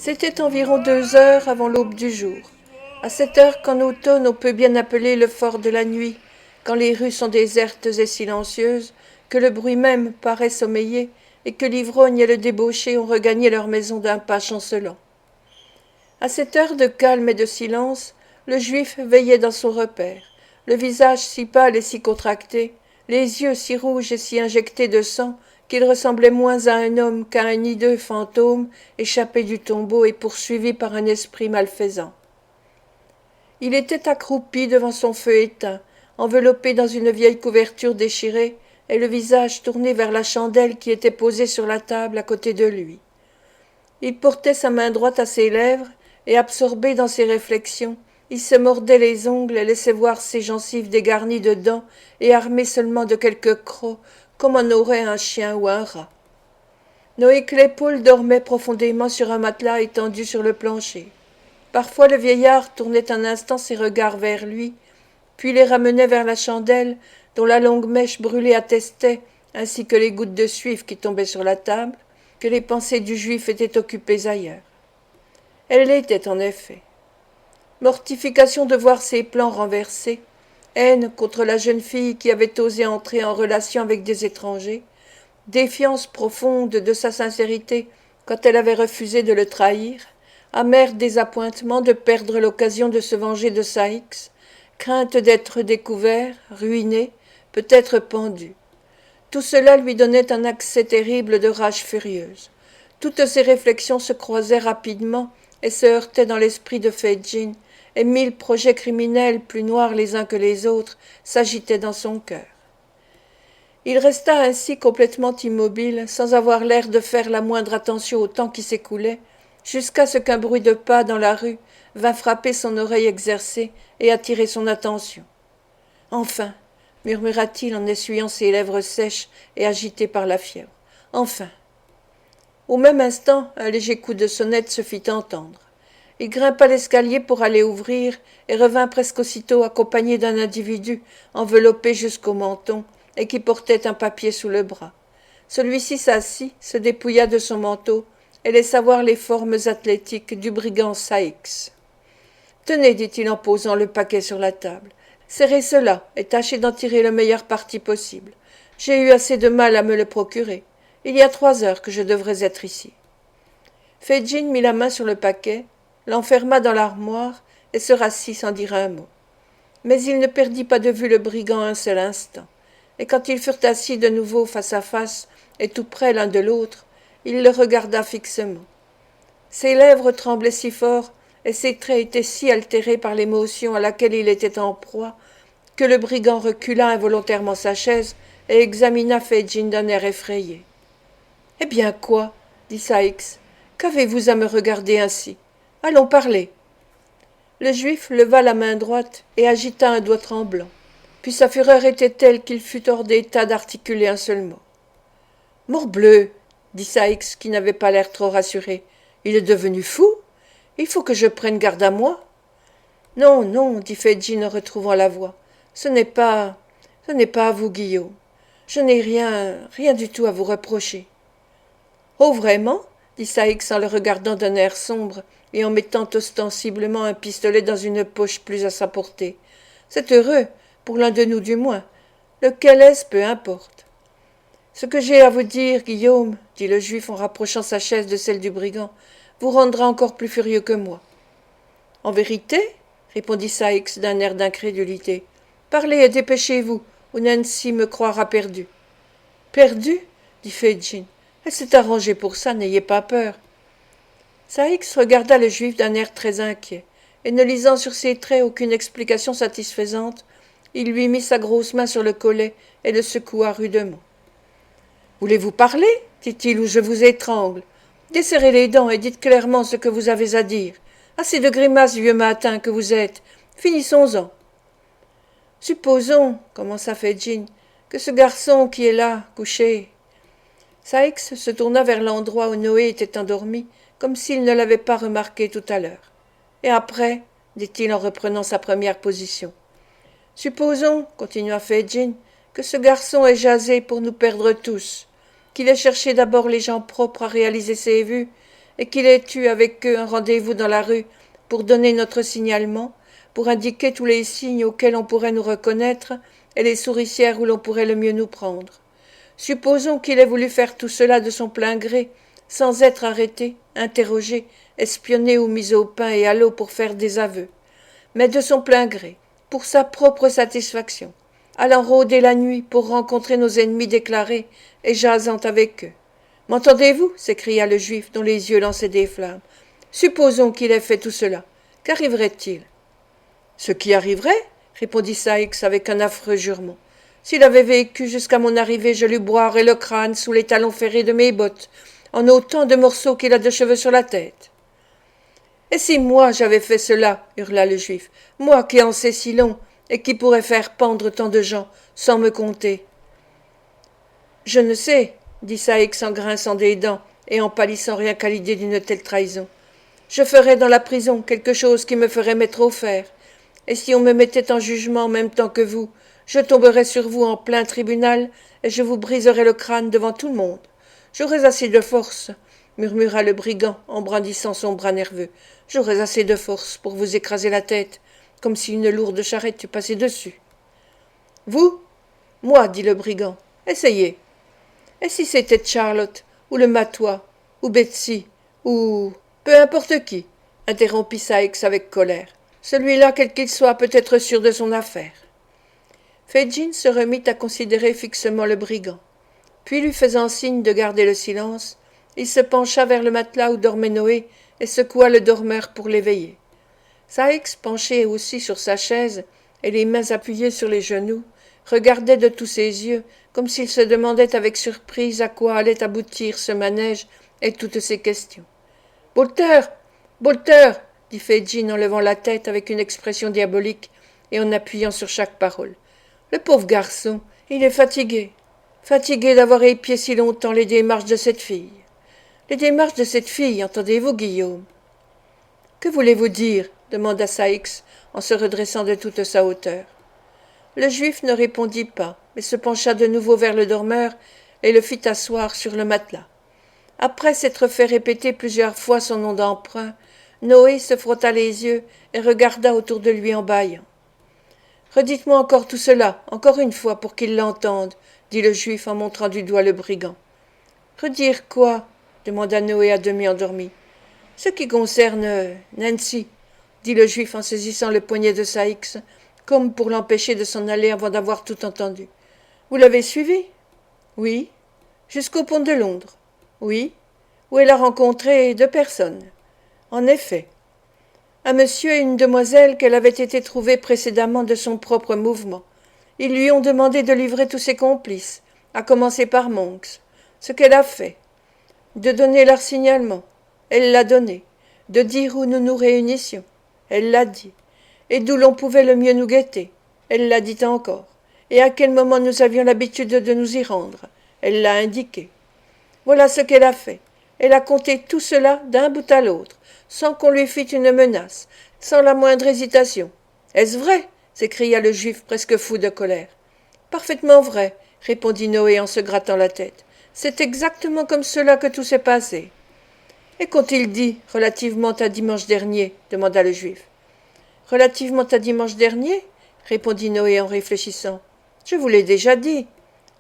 C'était environ 2 heures avant l'aube du jour. À cette heure qu'en automne on peut bien appeler le fort de la nuit, quand les rues sont désertes et silencieuses, que le bruit même paraît sommeiller, et que l'ivrogne et le débauché ont regagné leur maison d'un pas chancelant. À cette heure de calme et de silence, le juif veillait dans son repaire, le visage si pâle et si contracté, les yeux si rouges et si injectés de sang qu'il ressemblait moins à un homme qu'à un hideux fantôme échappé du tombeau et poursuivi par un esprit malfaisant. Il était accroupi devant son feu éteint, enveloppé dans une vieille couverture déchirée, et le visage tourné vers la chandelle qui était posée sur la table à côté de lui. Il portait sa main droite à ses lèvres, et absorbé dans ses réflexions, il se mordait les ongles et laissait voir ses gencives dégarnies de dents et armées seulement de quelques crocs, comme en aurait un chien ou un rat. Noé Claypole dormait profondément sur un matelas étendu sur le plancher. Parfois le vieillard tournait un instant ses regards vers lui, puis les ramenait vers la chandelle dont la longue mèche brûlée attestait, ainsi que les gouttes de suif qui tombaient sur la table, que les pensées du juif étaient occupées ailleurs. Elle l'était en effet. Mortification de voir ses plans renversés, haine contre la jeune fille qui avait osé entrer en relation avec des étrangers, défiance profonde de sa sincérité quand elle avait refusé de le trahir, amer désappointement de perdre l'occasion de se venger de Saïx, crainte d'être découvert, ruiné, peut-être pendu. Tout cela lui donnait un accès terrible de rage furieuse. Toutes ces réflexions se croisaient rapidement et se heurtaient dans l'esprit de Fedjin, et 1000 projets criminels plus noirs les uns que les autres s'agitaient dans son cœur. Il resta ainsi complètement immobile, sans avoir l'air de faire la moindre attention au temps qui s'écoulait, jusqu'à ce qu'un bruit de pas dans la rue vint frapper son oreille exercée et attirer son attention. Enfin, murmura-t-il en essuyant ses lèvres sèches et agitées par la fièvre. Enfin. Au même instant, un léger coup de sonnette se fit entendre. Il grimpa l'escalier pour aller ouvrir et revint presque aussitôt accompagné d'un individu enveloppé jusqu'au menton et qui portait un papier sous le bras. Celui-ci s'assit, se dépouilla de son manteau et laissa voir les formes athlétiques du brigand Saïx. « Tenez, dit-il en posant le paquet sur la table, serrez cela et tâchez d'en tirer le meilleur parti possible. J'ai eu assez de mal à me le procurer. Il y a 3 heures que je devrais être ici. » Fedjin mit la main sur le paquet, l'enferma dans l'armoire et se rassit sans dire un mot. Mais il ne perdit pas de vue le brigand un seul instant, et quand ils furent assis de nouveau face à face et tout près l'un de l'autre, il le regarda fixement. Ses lèvres tremblaient si fort et ses traits étaient si altérés par l'émotion à laquelle il était en proie que le brigand recula involontairement sa chaise et examina Fedjin d'un air effrayé. « Eh bien quoi ?» dit Saïx. « Qu'avez-vous à me regarder ainsi ? Allons parler. » Le juif leva la main droite et agita un doigt tremblant. Puis sa fureur était telle qu'il fut hors d'état d'articuler un seul mot. « Morbleu !» dit Saïx, qui n'avait pas l'air trop rassuré. « Il est devenu fou ? Il faut que je prenne garde à moi. »« Non, non, dit Fedjin en retrouvant la voix. Ce n'est pas à vous, Guillaume. Je n'ai rien du tout à vous reprocher. »« Oh, vraiment ?» dit Saïx en le regardant d'un air sombre et en mettant ostensiblement un pistolet dans une poche plus à sa portée. « C'est heureux, pour l'un de nous du moins. Lequel est-ce, peu importe. »« Ce que j'ai à vous dire, Guillaume, dit le juif en rapprochant sa chaise de celle du brigand, vous rendra encore plus furieux que moi. »« En vérité ?» répondit Saïx d'un air d'incrédulité. « Parlez et dépêchez-vous, ou Nancy me croira perdu. »« Perdu ?» dit Fedjin. « Elle s'est arrangée pour ça, n'ayez pas peur. » Saïx regarda le juif d'un air très inquiet, et ne lisant sur ses traits aucune explication satisfaisante, il lui mit sa grosse main sur le collet et le secoua rudement. « Voulez-vous parler ?» dit-il, « ou je vous étrangle. Desserrez les dents et dites clairement ce que vous avez à dire. Assez de grimaces, vieux matin que vous êtes. Finissons-en. »« Supposons, commença Fedjin, que ce garçon qui est là, couché... » Saïx se tourna vers l'endroit où Noé était endormi, comme s'il ne l'avait pas remarqué tout à l'heure. « Et après ?» dit-il en reprenant sa première position. « Supposons, continua Fedjin, que ce garçon ait jasé pour nous perdre tous, qu'il ait cherché d'abord les gens propres à réaliser ses vues, et qu'il ait eu avec eux un rendez-vous dans la rue pour donner notre signalement, pour indiquer tous les signes auxquels on pourrait nous reconnaître et les souricières où l'on pourrait le mieux nous prendre. Supposons qu'il ait voulu faire tout cela de son plein gré, sans être arrêté, interrogé, espionné ou mis au pain et à l'eau pour faire des aveux, mais de son plein gré, pour sa propre satisfaction, allant rôder la nuit pour rencontrer nos ennemis déclarés et jasant avec eux. M'entendez-vous s'écria le juif dont les yeux lançaient des flammes. Supposons qu'il ait fait tout cela. Qu'arriverait-il? Ce qui arriverait, répondit Saïx avec un affreux jurement. S'il avait vécu jusqu'à mon arrivée, je lui broierais le crâne sous les talons ferrés de mes bottes, en autant de morceaux qu'il a de cheveux sur la tête. Et si moi j'avais fait cela, hurla le juif, moi qui en sais si long, et qui pourrais faire pendre tant de gens, sans me compter. Je ne sais, dit Saïx en grinçant des dents et en pâlissant rien qu'à l'idée d'une telle trahison. Je ferais dans la prison quelque chose qui me ferait mettre au fer, et si on me mettait en jugement en même temps que vous, je tomberais sur vous en plein tribunal, et je vous briserais le crâne devant tout le monde. J'aurais assez de force, murmura le brigand en brandissant son bras nerveux. J'aurais assez de force pour vous écraser la tête, comme si une lourde charrette eût passé dessus. Vous? Moi, dit le brigand. Essayez. Et si c'était Charlotte, ou le matois, ou Betsy, ou peu importe qui, interrompit Saïx avec colère. Celui-là, quel qu'il soit, peut être sûr de son affaire. Fedjin se remit à considérer fixement le brigand. Puis, lui faisant signe de garder le silence, il se pencha vers le matelas où dormait Noé et secoua le dormeur pour l'éveiller. Saïx, penché aussi sur sa chaise et les mains appuyées sur les genoux, regardait de tous ses yeux comme s'il se demandait avec surprise à quoi allait aboutir ce manège et toutes ces questions. « Bolter! Bolter !» dit Fedjin en levant la tête avec une expression diabolique et en appuyant sur chaque parole. « Le pauvre garçon, il est fatigué. Fatigué d'avoir épié si longtemps les démarches de cette fille. Les démarches de cette fille, entendez-vous, Guillaume ?»« Que voulez-vous dire ?» demanda Saïx en se redressant de toute sa hauteur. Le juif ne répondit pas, mais se pencha de nouveau vers le dormeur et le fit asseoir sur le matelas. Après s'être fait répéter plusieurs fois son nom d'emprunt, Noé se frotta les yeux et regarda autour de lui en bâillant. « Redites-moi encore tout cela, encore une fois, pour qu'il l'entende, » dit le juif en montrant du doigt le brigand. « Redire quoi ?» demanda Noé à demi endormi. « Ce qui concerne Nancy, » dit le juif en saisissant le poignet de Saïx, comme pour l'empêcher de s'en aller avant d'avoir tout entendu. « Vous l'avez suivi ?»« Oui. »« Jusqu'au pont de Londres ?»« Oui. » « Où elle a rencontré 2 personnes. » « En effet. » « Un monsieur et une demoiselle qu'elle avait été trouvée précédemment de son propre mouvement. Ils lui ont demandé de livrer tous ses complices, à commencer par Monks. Ce qu'elle a fait. De donner leur signalement. Elle l'a donné. De dire où nous nous réunissions. Elle l'a dit. Et d'où l'on pouvait le mieux nous guetter. Elle l'a dit encore. Et à quel moment nous avions l'habitude de nous y rendre. Elle l'a indiqué. Voilà ce qu'elle a fait. Elle a compté tout cela d'un bout à l'autre, sans qu'on lui fît une menace, sans la moindre hésitation. « Est-ce vrai ?» s'écria le juif presque fou de colère. « Parfaitement vrai, » répondit Noé en se grattant la tête. « C'est exactement comme cela que tout s'est passé. »« Et qu'ont-ils dit relativement à dimanche dernier ?» demanda le juif. « Relativement à dimanche dernier ?» répondit Noé en réfléchissant. « Je vous l'ai déjà dit. »«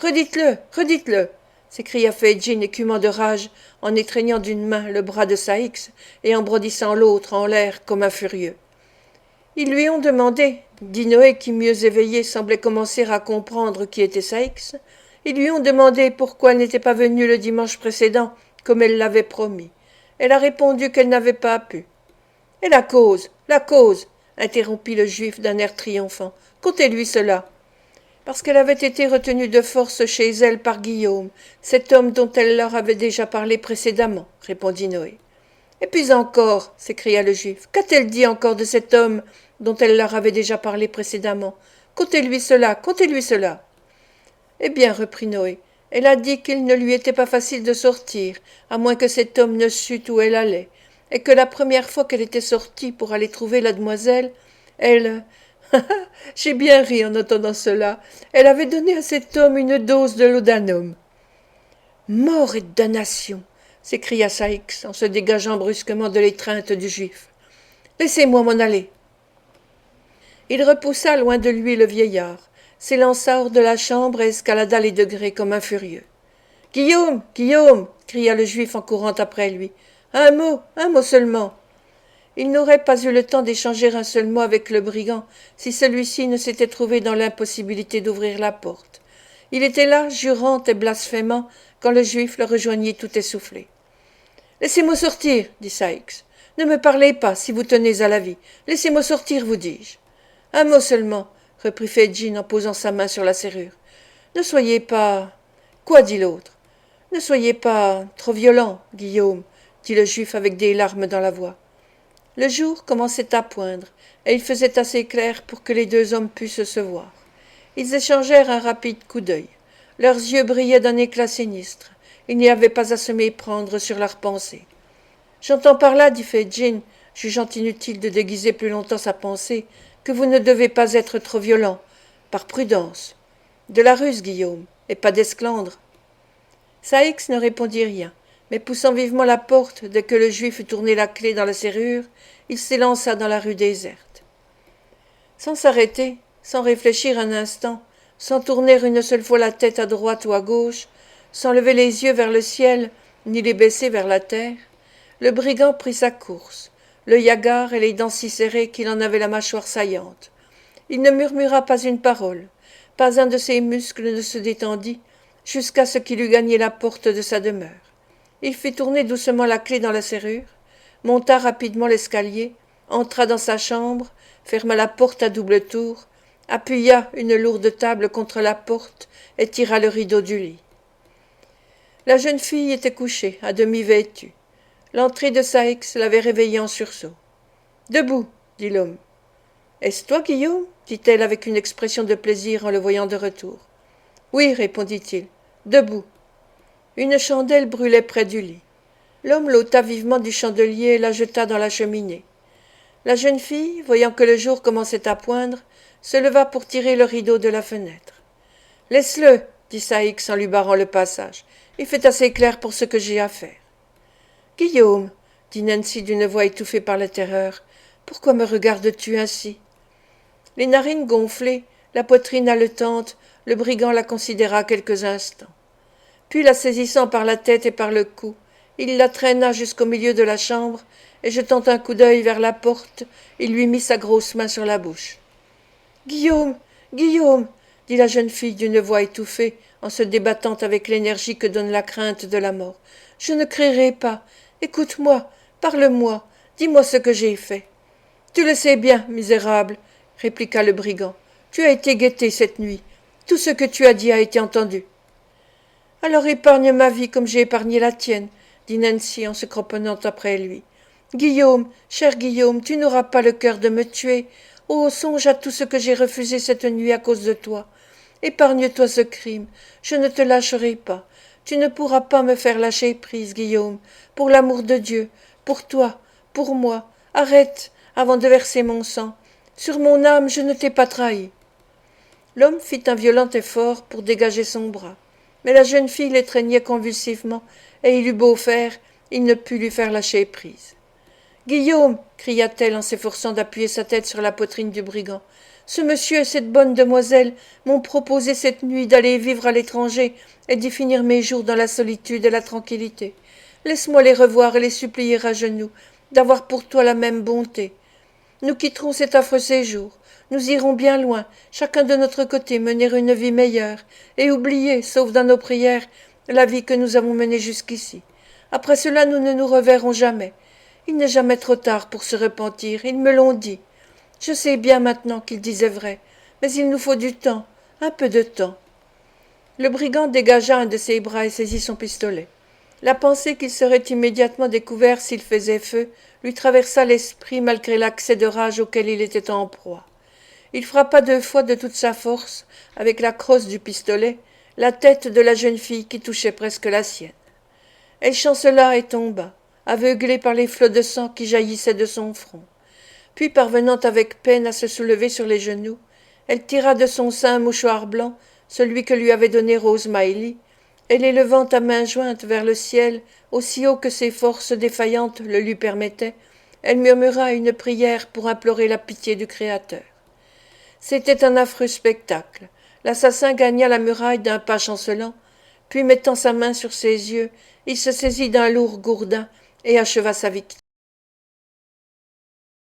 Redites-le, redites-le !» s'écria Fedjin écumant de rage en étreignant d'une main le bras de Saïx et en brandissant l'autre en l'air comme un furieux. Ils lui ont demandé, dit Noé qui mieux éveillé semblait commencer à comprendre qui était Saïx, ils lui ont demandé pourquoi elle n'était pas venue le dimanche précédent comme elle l'avait promis. Elle a répondu qu'elle n'avait pas pu. « Et la cause, interrompit le juif d'un air triomphant. Contez-lui cela. » Parce qu'elle avait été retenue de force chez elle par Guillaume, cet homme dont elle leur avait déjà parlé précédemment, répondit Noé. Et puis encore, s'écria le juif, qu'a-t-elle dit encore de cet homme dont elle leur avait déjà parlé précédemment? Contez-lui cela, contez-lui cela. Eh bien, reprit Noé, elle a dit qu'il ne lui était pas facile de sortir, à moins que cet homme ne sût où elle allait, et que la première fois qu'elle était sortie pour aller trouver la demoiselle, elle... J'ai bien ri en entendant cela. Elle avait donné à cet homme une dose de laudanum. « Mort et damnation !» s'écria Saïx en se dégageant brusquement de l'étreinte du juif. Laissez-moi m'en aller. Il repoussa loin de lui le vieillard, s'élança hors de la chambre et escalada les degrés comme un furieux. Guillaume, Guillaume, cria le juif en courant après lui. Un mot seulement. Il n'aurait pas eu le temps d'échanger un seul mot avec le brigand si celui-ci ne s'était trouvé dans l'impossibilité d'ouvrir la porte. Il était là, jurant et blasphémant, quand le juif le rejoignit tout essoufflé. Laissez-moi sortir, dit Saïx. Ne me parlez pas si vous tenez à la vie. Laissez-moi sortir, vous dis-je. Un mot seulement, reprit Fedjin en posant sa main sur la serrure. Ne soyez pas. Quoi, dit l'autre. Ne soyez pas trop violent, Guillaume, dit le juif avec des larmes dans la voix. Le jour commençait à poindre, et il faisait assez clair pour que les deux hommes pussent se voir. Ils échangèrent un rapide coup d'œil. Leurs yeux brillaient d'un éclat sinistre. Il n'y avait pas à se méprendre sur leurs pensées. J'entends par là, dit Fedjin, jugeant inutile de déguiser plus longtemps sa pensée, que vous ne devez pas être trop violent, par prudence. De la ruse, Guillaume, et pas d'esclandre. Saïx ne répondit rien, mais poussant vivement la porte, dès que le juif eut tourné la clé dans la serrure, il s'élança dans la rue déserte. Sans s'arrêter, sans réfléchir un instant, sans tourner une seule fois la tête à droite ou à gauche, sans lever les yeux vers le ciel, ni les baisser vers la terre, le brigand prit sa course, l'œil hagard et les dents si serrées qu'il en avait la mâchoire saillante. Il ne murmura pas une parole, pas un de ses muscles ne se détendit, jusqu'à ce qu'il eût gagné la porte de sa demeure. Il fit tourner doucement la clé dans la serrure, monta rapidement l'escalier, entra dans sa chambre, ferma la porte à double tour, appuya une lourde table contre la porte et tira le rideau du lit. La jeune fille était couchée, à demi vêtue. L'entrée de Saïx l'avait réveillée en sursaut. « Debout, dit l'homme. « Est-ce toi, Guillaume » dit-elle avec une expression de plaisir en le voyant de retour. « Oui, répondit-il. Debout. » Une chandelle brûlait près du lit. L'homme l'ôta vivement du chandelier et la jeta dans la cheminée. La jeune fille, voyant que le jour commençait à poindre, se leva pour tirer le rideau de la fenêtre. « Laisse-le, dit Saïx en lui barrant le passage. Il fait assez clair pour ce que j'ai à faire. « Guillaume, dit Nancy d'une voix étouffée par la terreur, pourquoi me regardes-tu ainsi ?» Les narines gonflées, la poitrine haletante, le brigand la considéra quelques instants. Puis, la saisissant par la tête et par le cou, il la traîna jusqu'au milieu de la chambre, et jetant un coup d'œil vers la porte, il lui mit sa grosse main sur la bouche. « Guillaume, Guillaume, dit la jeune fille d'une voix étouffée, en se débattant avec l'énergie que donne la crainte de la mort. Je ne créerai pas. Écoute-moi, parle-moi, dis-moi ce que j'ai fait. Tu le sais bien, misérable, répliqua le brigand. Tu as été guetté cette nuit. Tout ce que tu as dit a été entendu. Alors épargne ma vie comme j'ai épargné la tienne, dit Nancy en se cramponnant après lui. Guillaume, cher Guillaume, tu n'auras pas le cœur de me tuer. Oh, songe à tout ce que j'ai refusé cette nuit à cause de toi. Épargne-toi ce crime. Je ne te lâcherai pas. Tu ne pourras pas me faire lâcher prise, Guillaume. Pour l'amour de Dieu, pour toi, pour moi. Arrête, avant de verser mon sang. Sur mon âme, je ne t'ai pas trahi. L'homme fit un violent effort pour dégager son bras. Mais la jeune fille l'étreignait convulsivement, et il eut beau faire, il ne put lui faire lâcher prise. « Guillaume » cria-t-elle en s'efforçant d'appuyer sa tête sur la poitrine du brigand. « Ce monsieur et cette bonne demoiselle m'ont proposé cette nuit d'aller vivre à l'étranger et d'y finir mes jours dans la solitude et la tranquillité. Laisse-moi les revoir et les supplier à genoux d'avoir pour toi la même bonté. Nous quitterons cet affreux séjour. Nous irons bien loin, chacun de notre côté mener une vie meilleure, et oublier, sauf dans nos prières, la vie que nous avons menée jusqu'ici. Après cela, nous ne nous reverrons jamais. Il n'est jamais trop tard pour se repentir, ils me l'ont dit. Je sais bien maintenant qu'ils disaient vrai, mais il nous faut du temps, un peu de temps. » Le brigand dégagea un de ses bras et saisit son pistolet. La pensée qu'il serait immédiatement découvert s'il faisait feu lui traversa l'esprit malgré l'accès de rage auquel il était en proie. Il frappa 2 fois de toute sa force, avec la crosse du pistolet, la tête de la jeune fille qui touchait presque la sienne. Elle chancela et tomba, aveuglée par les flots de sang qui jaillissaient de son front. Puis, parvenant avec peine à se soulever sur les genoux, elle tira de son sein un mouchoir blanc, celui que lui avait donné Rose Miley, et les levant à mains jointes vers le ciel, aussi haut que ses forces défaillantes le lui permettaient, elle murmura une prière pour implorer la pitié du Créateur. C'était un affreux spectacle. L'assassin gagna la muraille d'un pas chancelant, puis mettant sa main sur ses yeux, il se saisit d'un lourd gourdin et acheva sa victime.